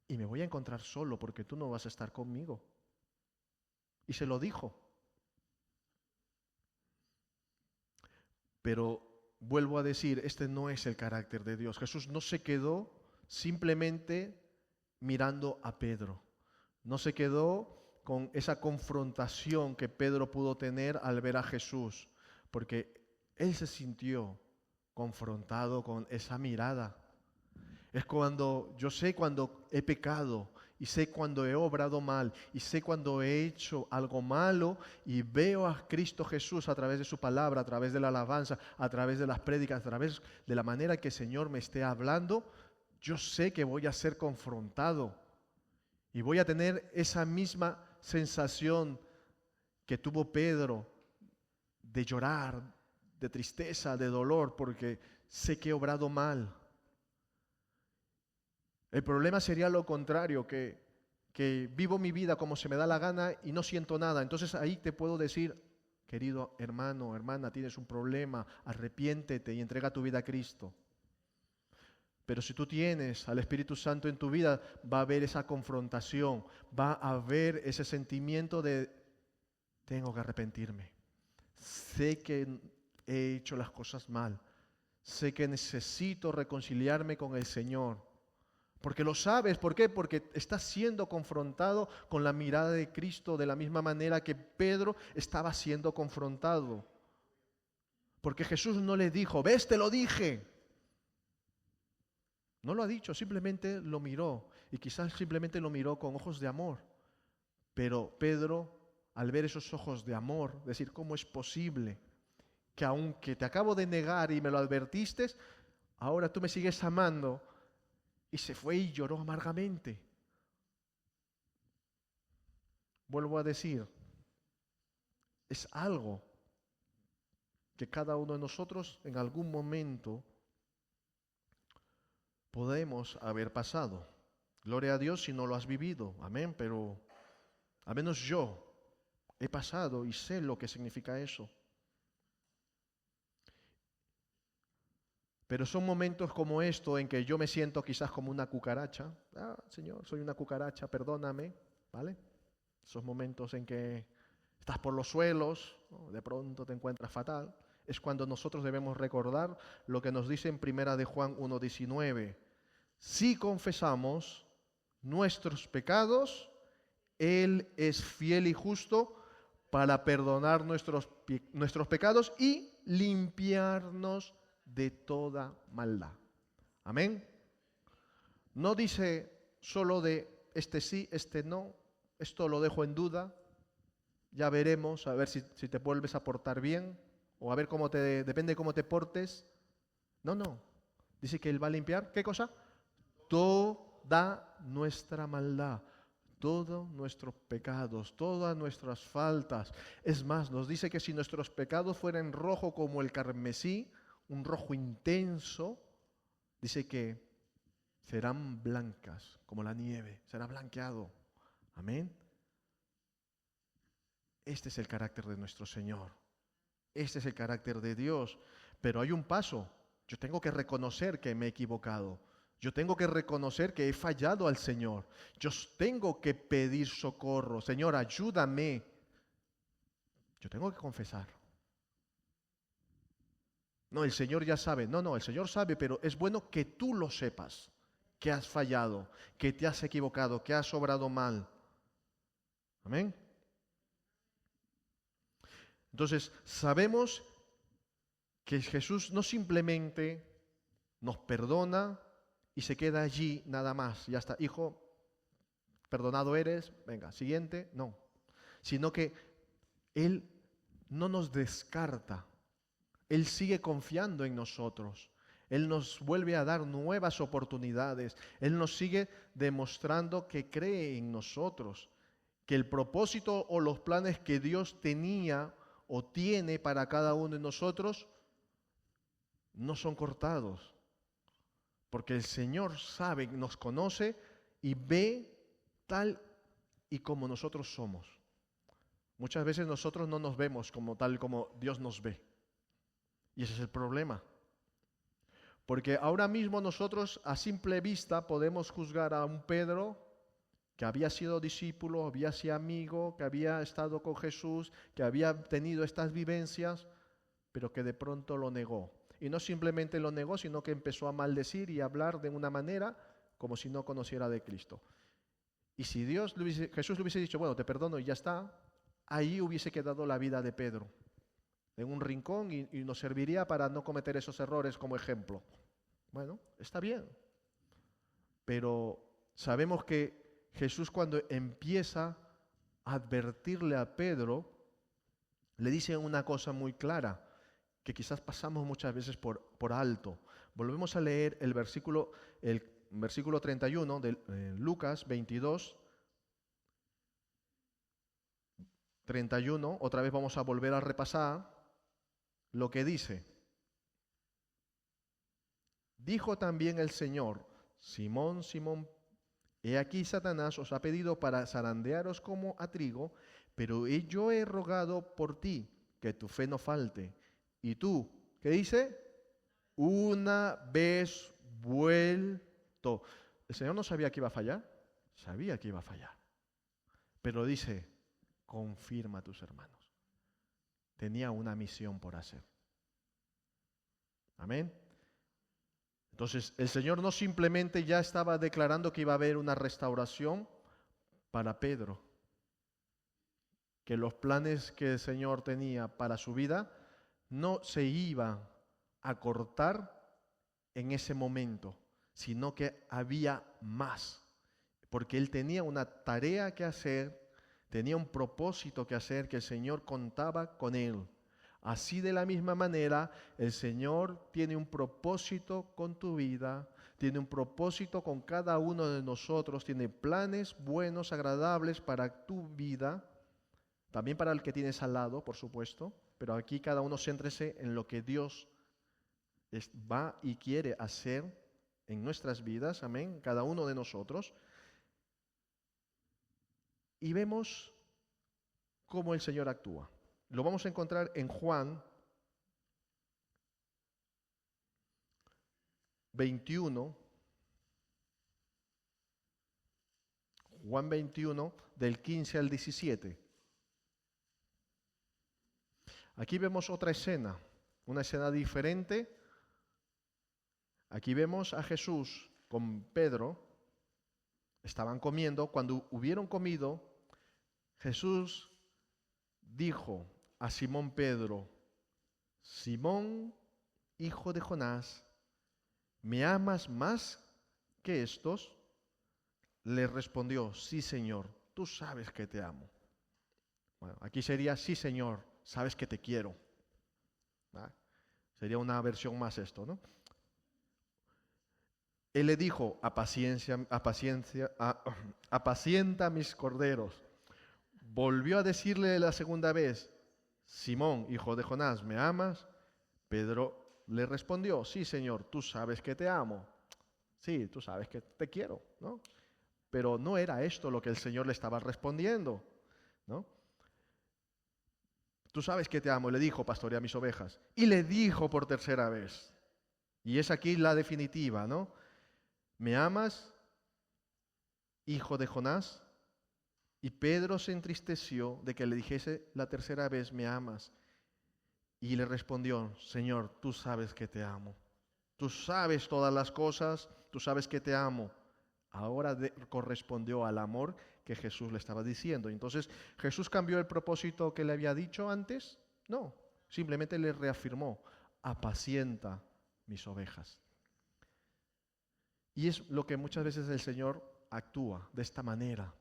Speaker 1: Y me voy a encontrar solo porque tú no vas a estar conmigo. Y se lo dijo. Pero vuelvo a decir, este no es el carácter de Dios. Jesús no se quedó simplemente mirando a Pedro. No se quedó con esa confrontación que Pedro pudo tener al ver a Jesús, porque él se sintió confrontado con esa mirada. Es cuando yo sé cuando he pecado y sé cuando he obrado mal y sé cuando he hecho algo malo y veo a Cristo Jesús a través de su palabra, a través de la alabanza, a través de las prédicas, a través de la manera que el Señor me esté hablando, yo sé que voy a ser confrontado y voy a tener esa misma sensación que tuvo Pedro de llorar, de tristeza, de dolor, porque sé que he obrado mal. El problema sería lo contrario, que vivo mi vida como se me da la gana y no siento nada. Entonces ahí te puedo decir, querido hermano, hermana, tienes un problema, arrepiéntete y entrega tu vida a Cristo. Pero si tú tienes al Espíritu Santo en tu vida, va a haber esa confrontación, va a haber ese sentimiento de, tengo que arrepentirme. Sé que he hecho las cosas mal. Sé que necesito reconciliarme con el Señor. Porque lo sabes, ¿por qué? Porque estás siendo confrontado con la mirada de Cristo de la misma manera que Pedro estaba siendo confrontado. Porque Jesús no le dijo, ¿ves? Te lo dije. No lo ha dicho, simplemente lo miró. Y quizás simplemente lo miró con ojos de amor. Pero Pedro, al ver esos ojos de amor, decir, ¿cómo es posible que aunque te acabo de negar y me lo advertiste, ahora tú me sigues amando? Y se fue y lloró amargamente. Vuelvo a decir, es algo que cada uno de nosotros en algún momento podemos haber pasado. Gloria a Dios si no lo has vivido, amén, pero al menos yo he pasado y sé lo que significa eso. Pero son momentos como esto en que yo me siento quizás como una cucaracha. Señor, soy una cucaracha, perdóname, ¿vale? Esos momentos en que estás por los suelos, ¿no? De pronto te encuentras fatal. Es cuando nosotros debemos recordar lo que nos dice en 1 de Juan 1:19. Si confesamos nuestros pecados, Él es fiel y justo para perdonar nuestros pecados y limpiarnos de toda maldad. Amén. No dice solo de este sí, este no, esto lo dejo en duda, ya veremos, a ver si te vuelves a portar bien, o a ver depende de cómo te portes. No. Dice que Él va a limpiar, ¿qué cosa? Toda nuestra maldad, todos nuestros pecados, todas nuestras faltas. Es más, nos dice que si nuestros pecados fueran rojo como el carmesí, un rojo intenso, dice que serán blancas como la nieve, será blanqueado. Amén. Este es el carácter de nuestro Señor. Este es el carácter de Dios. Pero hay un paso. Yo tengo que reconocer que me he equivocado. Yo tengo que reconocer que he fallado al Señor. Yo tengo que pedir socorro. Señor, ayúdame. Yo tengo que confesar. No, el Señor ya sabe. No, el Señor sabe, pero es bueno que tú lo sepas, que has fallado, que te has equivocado, que has obrado mal. Amén. Entonces, sabemos que Jesús no simplemente nos perdona y se queda allí nada más. Ya está, hijo, perdonado eres, venga, siguiente, no. Sino que Él no nos descarta. Él sigue confiando en nosotros. Él nos vuelve a dar nuevas oportunidades. Él nos sigue demostrando que cree en nosotros, que el propósito o los planes que Dios tenía o tiene para cada uno de nosotros no son cortados. Porque el Señor sabe, nos conoce y ve tal y como nosotros somos. Muchas veces nosotros no nos vemos como tal como Dios nos ve. Y ese es el problema. Porque ahora mismo nosotros a simple vista podemos juzgar a un Pedro que había sido discípulo, había sido amigo, que había estado con Jesús, que había tenido estas vivencias, pero que de pronto lo negó. Y no simplemente lo negó, sino que empezó a maldecir y a hablar de una manera como si no conociera de Cristo. Y si Jesús le hubiese dicho, bueno, te perdono y ya está, ahí hubiese quedado la vida de Pedro, en un rincón, y nos serviría para no cometer esos errores como ejemplo. Bueno, está bien. Pero sabemos que Jesús, cuando empieza a advertirle a Pedro, le dice una cosa muy clara, que quizás pasamos muchas veces por alto. Volvemos a leer el versículo 31 de Lucas 22, 31. Otra vez vamos a volver a repasar lo que dice. Dijo también el Señor: Simón, Simón, he aquí Satanás os ha pedido para zarandearos como a trigo, pero yo he rogado por ti, que tu fe no falte. Y tú, ¿qué dice? Una vez vuelto. El Señor no sabía que iba a fallar, sabía que iba a fallar. Pero dice, confirma a tus hermanos. Tenía una misión por hacer. Amén. Entonces, el Señor no simplemente ya estaba declarando que iba a haber una restauración para Pedro, que los planes que el Señor tenía para su vida no se iban a cortar en ese momento, sino que había más, porque Él tenía una tarea que hacer, tenía un propósito que hacer, que el Señor contaba con Él. Así, de la misma manera, el Señor tiene un propósito con tu vida, tiene un propósito con cada uno de nosotros, tiene planes buenos, agradables para tu vida, también para el que tienes al lado, por supuesto, pero aquí cada uno céntrese en lo que Dios va y quiere hacer en nuestras vidas, amén, cada uno de nosotros. Y vemos cómo el Señor actúa. Lo vamos a encontrar en Juan 21, Juan 21, del 15 al 17. Aquí vemos otra escena, una escena diferente. Aquí vemos a Jesús con Pedro, estaban comiendo. Cuando hubieron comido, Jesús dijo a Simón Pedro: Simón, hijo de Jonás, ¿me amas más que estos? Le respondió: sí, Señor, tú sabes que te amo. Bueno, aquí sería: sí, Señor, sabes que te quiero. ¿Ah? Sería una versión más esto, ¿no? Él le dijo: apacienta mis corderos. Volvió a decirle la segunda vez: Simón, hijo de Jonás, ¿me amas? Pedro le respondió: sí, Señor, tú sabes que te amo. Sí, tú sabes que te quiero, ¿no? Pero no era esto lo que el Señor le estaba respondiendo, ¿no? Tú sabes que te amo, le dijo: pastorea mis ovejas. Y le dijo por tercera vez, y es aquí la definitiva, ¿no? ¿Me amas, hijo de Jonás? Y Pedro se entristeció de que le dijese la tercera vez: ¿me amas? Y le respondió: Señor, tú sabes que te amo. Tú sabes todas las cosas, tú sabes que te amo. Ahora correspondió al amor que Jesús le estaba diciendo. Entonces, ¿Jesús cambió el propósito que le había dicho antes? No, simplemente le reafirmó: apacienta mis ovejas. Y es lo que muchas veces el Señor actúa de esta manera.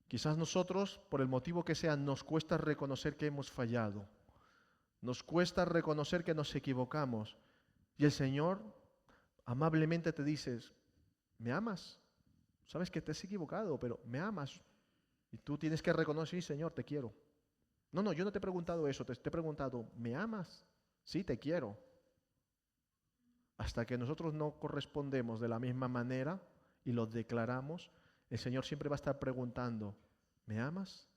Speaker 1: Quizás nosotros, por el motivo que sea, nos cuesta reconocer que hemos fallado. Nos cuesta reconocer que nos equivocamos. Y el Señor amablemente te dice: ¿me amas? Sabes que te has equivocado, pero me amas. Y tú tienes que reconocer: sí, Señor, te quiero. No, yo no te he preguntado eso, te he preguntado: ¿me amas? Sí, te quiero. Hasta que nosotros no correspondemos de la misma manera y lo declaramos, el Señor siempre va a estar preguntando: ¿me amas?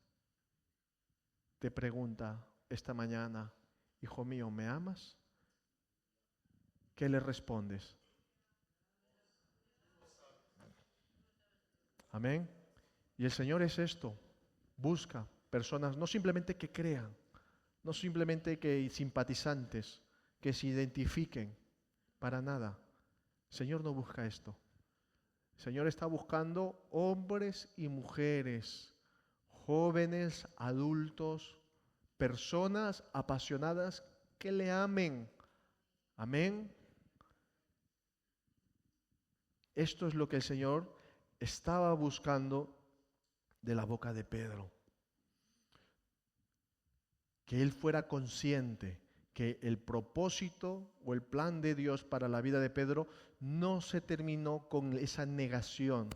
Speaker 1: Te pregunta esta mañana: hijo mío, ¿me amas? ¿qué le respondes? Amén. Y el Señor es esto, busca personas no simplemente que crean, no simplemente que simpatizantes, que se identifiquen, para nada. El Señor no busca esto. El Señor está buscando hombres y mujeres, jóvenes, adultos, personas apasionadas que le amen. Amén. Esto es lo que el Señor estaba buscando de la boca de Pedro. Que él fuera consciente que el propósito o el plan de Dios para la vida de Pedro no se terminó con esa negación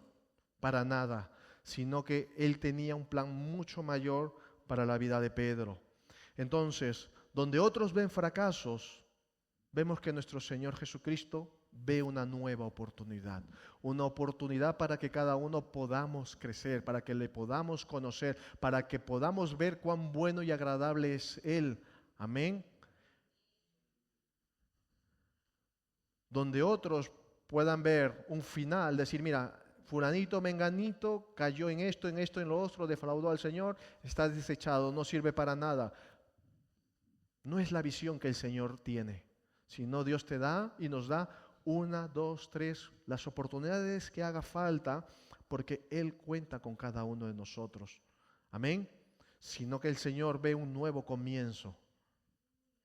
Speaker 1: para nada, sino que él tenía un plan mucho mayor para la vida de Pedro. Entonces, donde otros ven fracasos, vemos que nuestro Señor Jesucristo ve una nueva oportunidad. Una oportunidad para que cada uno podamos crecer, para que le podamos conocer, para que podamos ver cuán bueno y agradable es Él. Amén. Donde otros puedan ver un final, decir, mira, fulanito, menganito, cayó en esto, en lo otro, defraudó al Señor, está desechado, no sirve para nada. No es la visión que el Señor tiene, sino Dios te da y nos da 1, 2, 3, las oportunidades que haga falta, porque Él cuenta con cada uno de nosotros. Amén. Sino que el Señor ve un nuevo comienzo.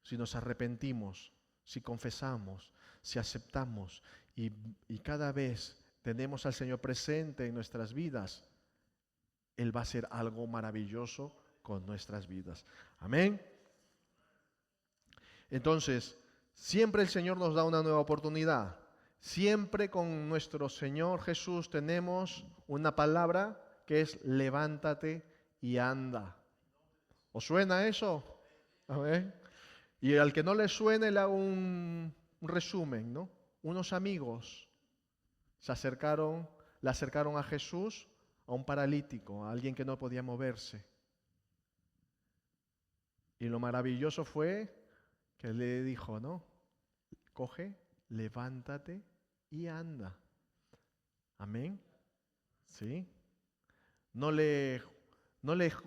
Speaker 1: Si nos arrepentimos, si confesamos, si aceptamos y cada vez tenemos al Señor presente en nuestras vidas, Él va a hacer algo maravilloso con nuestras vidas. Amén. Entonces, siempre el Señor nos da una nueva oportunidad. Siempre con nuestro Señor Jesús tenemos una palabra que es levántate y anda. ¿Os suena eso? Amén. Y al que no le suene le hago un resumen, ¿no? Unos amigos le acercaron a Jesús, a un paralítico, a alguien que no podía moverse. Y lo maravilloso fue que le dijo, ¿no? Coge, levántate y anda. Amén. ¿Sí? No le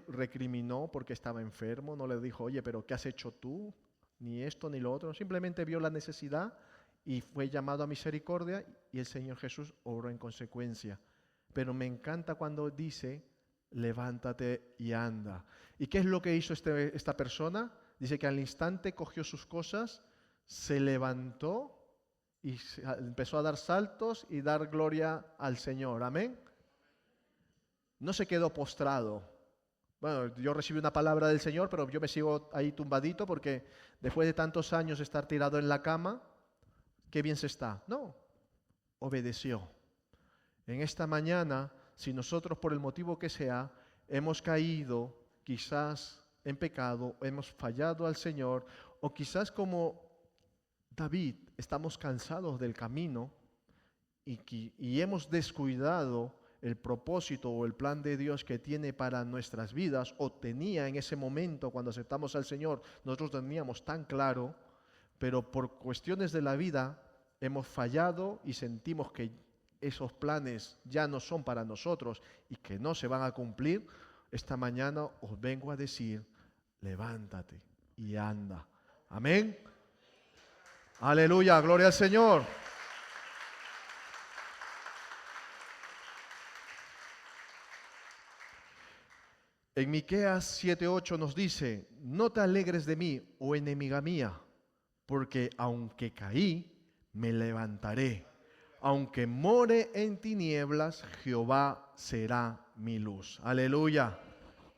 Speaker 1: recriminó porque estaba enfermo, no le dijo, oye, pero ¿qué has hecho tú? Ni esto ni lo otro. Simplemente vio la necesidad y fue llamado a misericordia y el Señor Jesús obró en consecuencia. Pero me encanta cuando dice, levántate y anda. ¿Y qué es lo que hizo esta persona? Dice que al instante cogió sus cosas, se levantó y empezó a dar saltos y dar gloria al Señor. Amén. No se quedó postrado. Bueno, yo recibí una palabra del Señor, pero yo me sigo ahí tumbadito porque después de tantos años de estar tirado en la cama, qué bien se está. No, obedeció. En esta mañana, si nosotros por el motivo que sea hemos caído quizás en pecado, hemos fallado al Señor, o quizás como David estamos cansados del camino y hemos descuidado el propósito o el plan de Dios que tiene para nuestras vidas, o tenía en ese momento cuando aceptamos al Señor, nosotros teníamos tan claro, pero por cuestiones de la vida hemos fallado y sentimos que esos planes ya no son para nosotros y que no se van a cumplir. Esta mañana os vengo a decir, levántate y anda. Amén. Aleluya, gloria al Señor. En Miqueas 7:8 nos dice, no te alegres de mí, oh enemiga mía, porque aunque caí, me levantaré. Aunque more en tinieblas, Jehová será mi luz. Aleluya,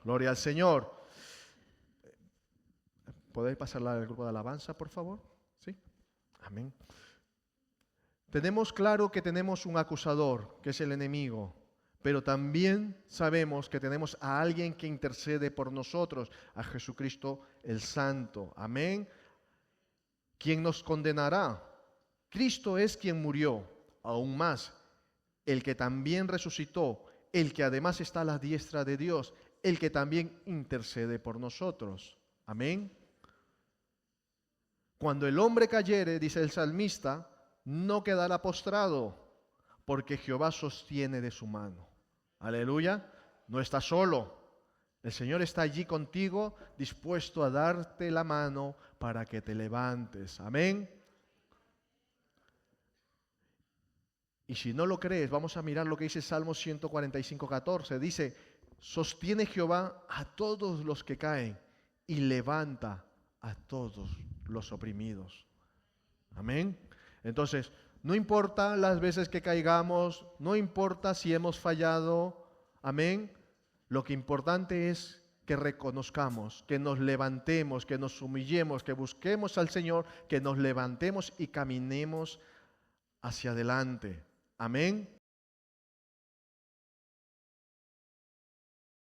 Speaker 1: gloria al Señor. ¿Podéis pasarla al grupo de alabanza, por favor? ¿Sí? Amén. Tenemos claro que tenemos un acusador, que es el enemigo. Pero también sabemos que tenemos a alguien que intercede por nosotros, a Jesucristo el Santo. Amén. ¿Quién nos condenará? Cristo es quien murió, aún más, el que también resucitó, el que además está a la diestra de Dios, el que también intercede por nosotros. Amén. Cuando el hombre cayere, dice el salmista, no quedará postrado, porque Jehová sostiene de su mano. Aleluya. No estás solo. El Señor está allí contigo, dispuesto a darte la mano para que te levantes. Amén. Y si no lo crees, vamos a mirar lo que dice Salmo 145:14. Dice, sostiene Jehová a todos los que caen y levanta a todos los oprimidos. Amén. Entonces, no importa las veces que caigamos, no importa si hemos fallado, amén. Lo que importante es que reconozcamos, que nos levantemos, que nos humillemos, que busquemos al Señor, que nos levantemos y caminemos hacia adelante. Amén.